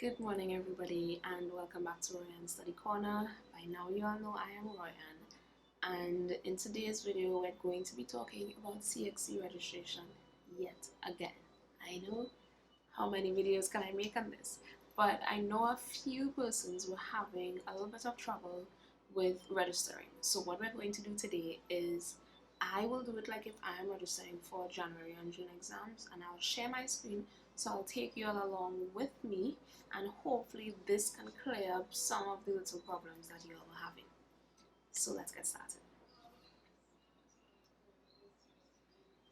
Good morning, everybody, and welcome back to Royan Study Corner. By now, you all know I am Royan, and in today's video, we're going to be talking about CXC registration yet again. I know how many videos can I make on this, but I know a few persons were having a little bit of trouble with registering. So what we're going to do today is I will do it like if I am registering for January and June exams, and I'll share my screen. So I'll take you all along with me, and hopefully this can clear up some of the little problems that you all are having. So let's get started.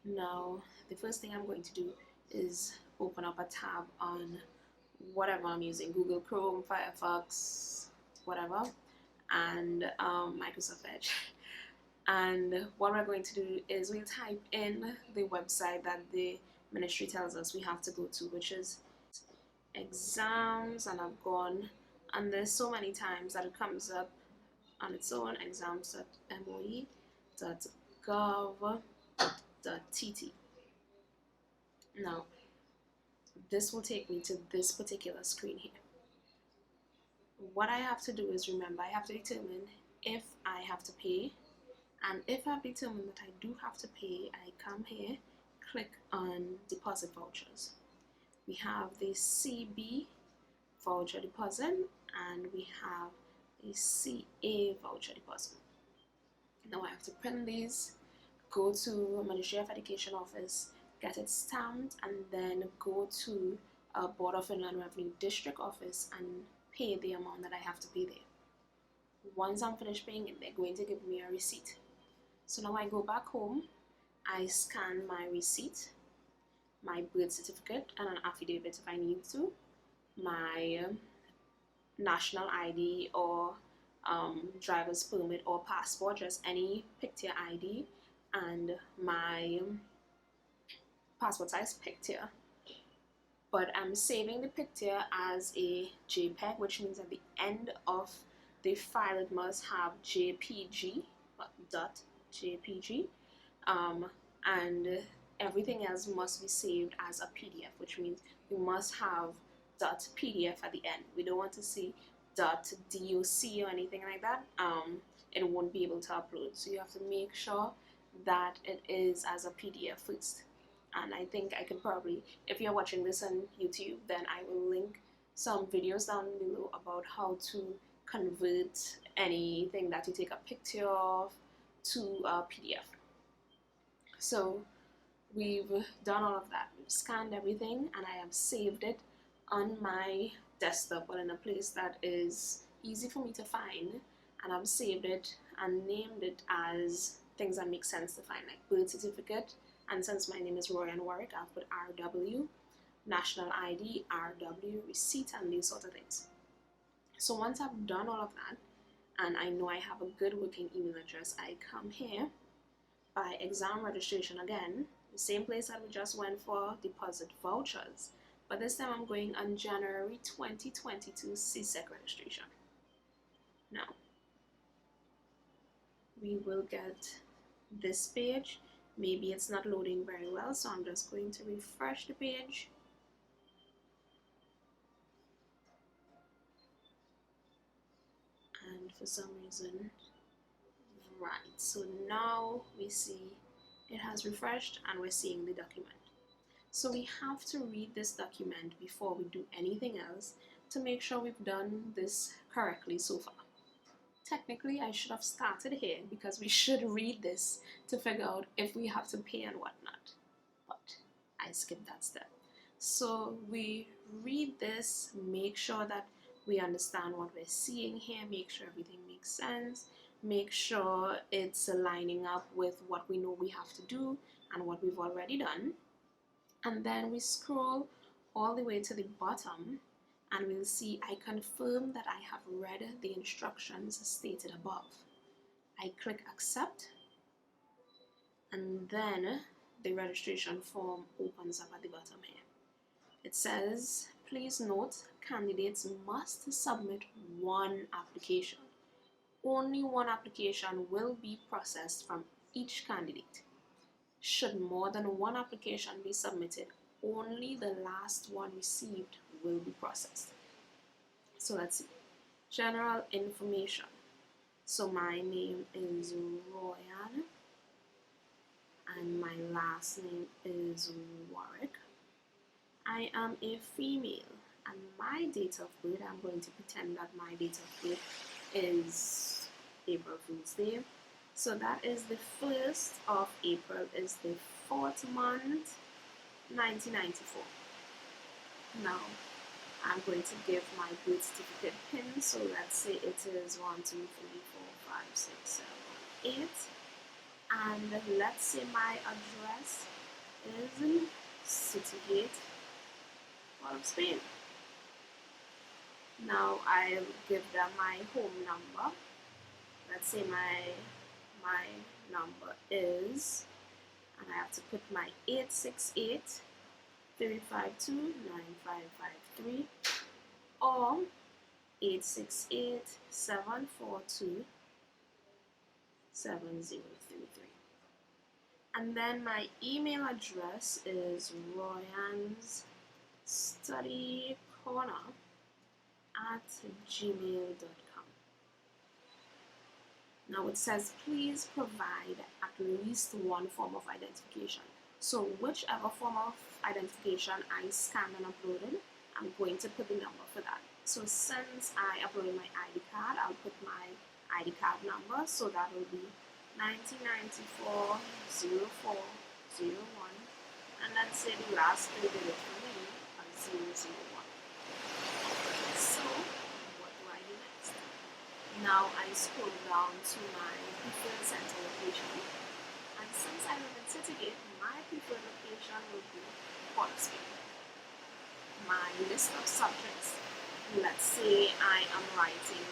Now, the first thing I'm going to do is open up a tab on whatever I'm using, Google Chrome, Firefox, whatever, and Microsoft Edge. And what we're going to do is we'll type in the website that the ministry tells us we have to go to, which is exams, and I've gone, and there's so many times that it comes up on its own, exams.moe.gov.tt. Now, this will take me to this particular screen here. What I have to do is, remember, I have to determine if I have to pay, and if I've determined that I do have to pay, I come here, click on deposit vouchers. We have the CB voucher deposit, and we have the CA voucher deposit. Now I have to print these, go to Ministry of Education office, get it stamped, and then go to a Board of Inland Revenue District office and pay the amount that I have to pay there. Once I'm finished paying it, they're going to give me a receipt. So now I go back home, I scan my receipt, my birth certificate and an affidavit if I need to, my national ID or driver's permit or passport, just any picture ID, and my passport size picture. But I'm saving the picture as a JPEG, which means at the end of the file it must have JPG, .jpg, and everything else must be saved as a PDF, which means we must have .pdf at the end. We don't want to see .doc or anything like that. It won't be able to upload. So you have to make sure that it is as a PDF first. And I think I could probably, if you're watching this on YouTube, then I will link some videos down below about how to convert anything that you take a picture of to a PDF. So we've done all of that. We've scanned everything, and I have saved it on my desktop, but in a place that is easy for me to find, and I've saved it and named it as things that make sense to find, like birth certificate, and since my name is Royan Warwick, I'll put RW, national ID, RW, receipt, and these sort of things. So once I've done all of that, and I know I have a good working email address, I come here by exam registration again, the same place that we just went for deposit vouchers, but this time I'm going on January 2022 CSEC registration. Now, we will get this page. Maybe it's not loading very well, so I'm just going to refresh the page. And for some reason, right, so now we see it has refreshed and we're seeing the document. So we have to read this document before we do anything else to make sure we've done this correctly so far. Technically, I should have started here because we should read this to figure out if we have to pay and whatnot, but I skipped that step. So we read this, make sure that we understand what we're seeing here, make sure everything makes sense, make sure it's lining up with what we know we have to do and what we've already done. And then we scroll all the way to the bottom, and we'll see I confirm that I have read the instructions stated above. I click accept, and then the registration form opens up at the bottom here. It says, please note, candidates must submit one application. Only one application will be processed from each candidate. Should more than one application be submitted, only the last one received will be processed. So let's see. General information. So my name is Royan and my last name is Warwick. I am a female and my date of birth, I'm going to pretend that my date of birth is April Fool's Day. So that is the 1st of April, is the 4th month, 1994. Now, I'm going to give my birth certificate pin. So let's say it is 1, 2, 3, 4, 5, 6, 7, 8. And let's say my address is in City Gate, Port of Spain. Now I'll give them my home number. Let's say my number is, and I have to put my 868-352-9553 or 868-742-7033. And then my email address is royansstudycorner@gmail.com. Now it says please provide at least one form of identification. So whichever form of identification I scanned and uploaded, I'm going to put the number for that. So since I uploaded my ID card, I'll put my ID card number. So that will be 1994-0401. And let's say the last 3 digits for me are 001. So what do I do next? Now I scroll down to my preferred center location, and since I live in Citygate, my preferred location will be Port of Spain. My list of subjects, let's say I am writing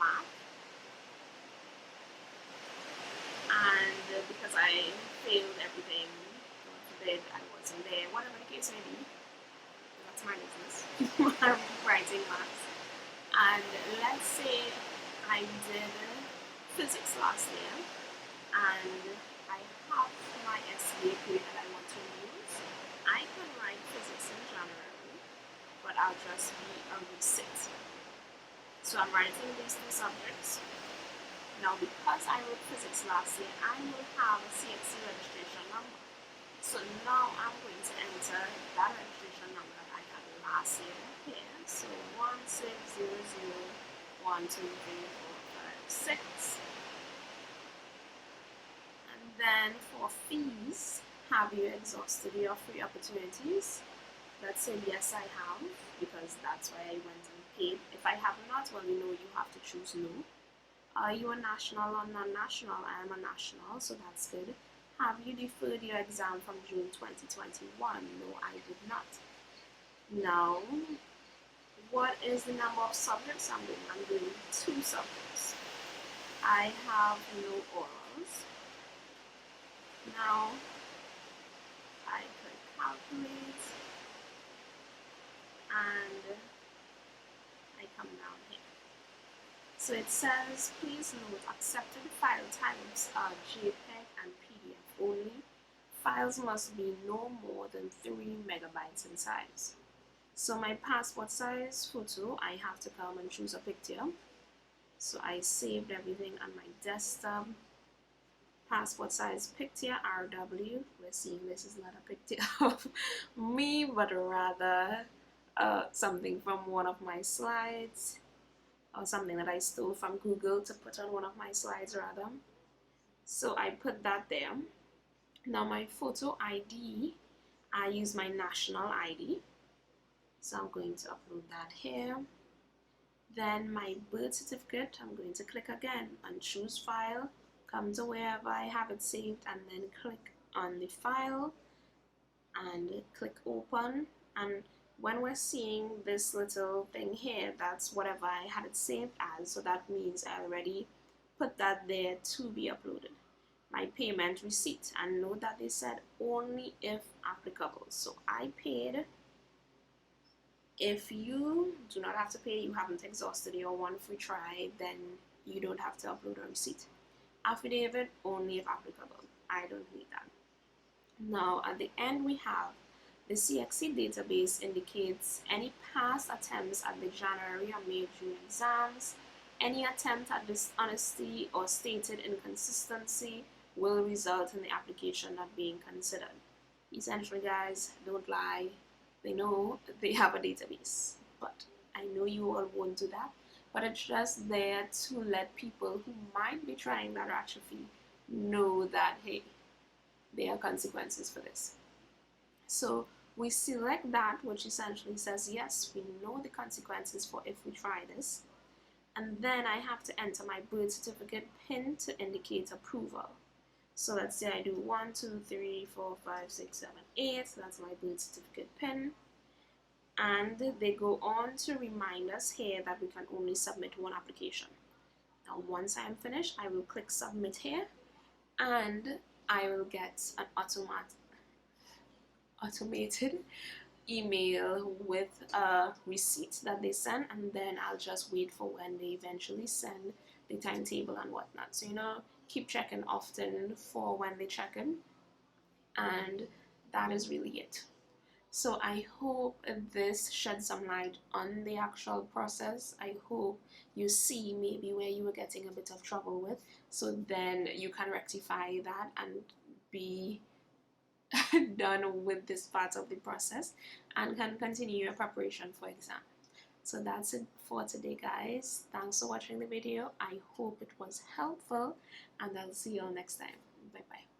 math, and because I failed everything, God forbid I wasn't there, whatever the case may be, that's my business. I'm writing math, and let's say I did physics last year and I have my SBA grade that I want to use. I can write physics in January, but I'll just be a resit. So I'm writing these 2 subjects. Now because I wrote physics last year, I will have a CXC registration number. So now I'm going to enter that registration number that I had last year here. So 1600123456. And then for fees, have you exhausted your free opportunities? Let's say yes I have, because that's why I went and paid. If I have not, well, you have to choose no. Are you a national or non-national? I am a national, so that's good. Have you deferred your exam from June 2021? No, I did not. Now, what is the number of subjects I'm doing? I'm doing 2 subjects. I have no orals. Now, I could calculate, and I come down here. So it says, please note, accepted file types are JPEG and PDF only. Files must be no more than 3 megabytes in size. So my passport size photo, I have to come and choose a picture. So I saved everything on my desktop. Passport size picture, RW. We're seeing this is not a picture of me, but rather something from one of my slides, or something that I stole from Google to put on one of my slides rather. So I put that there. Now my photo ID, I use my national ID. So I'm going to upload that here. Then my birth certificate, I'm going to click again and choose file, come to wherever I have it saved, and then click on the file and click open. And when we're seeing this little thing here, that's whatever I had it saved as, so that means I already put that there to be uploaded. My payment receipt, and note that they said only if applicable, so I paid. If you do not have to pay, you haven't exhausted your 1 free try, then you don't have to upload a receipt. Affidavit, only if applicable. I don't need that. Now at the end we have The CXC database indicates any past attempts at the January or May June exams. Any attempt at dishonesty or stated inconsistency will result in the application not being considered. Essentially, guys, don't lie. They know they have a database, but I know you all won't do that. But it's just there to let people who might be trying that atrophy know that, hey, there are consequences for this. So we select that, which essentially says, yes, we know the consequences for if we try this. And then I have to enter my birth certificate PIN to indicate approval. So let's say I do 1, 2, 3, 4, 5, 6, 7, 8. So that's my birth certificate PIN. And they go on to remind us here that we can only submit one application. Now, once I'm finished, I will click submit here, and I will get an automated email with a receipt that they send, and then I'll just wait for when they eventually send the timetable and whatnot. So, keep checking often for when they check in, and that is really it. So I hope this sheds some light on the actual process. I hope you see maybe where you were getting a bit of trouble with, so then you can rectify that and be done with this part of the process and can continue your preparation for exam. So that's it for today, guys. Thanks for watching the video. I hope it was helpful, and I'll see you all next time. Bye bye.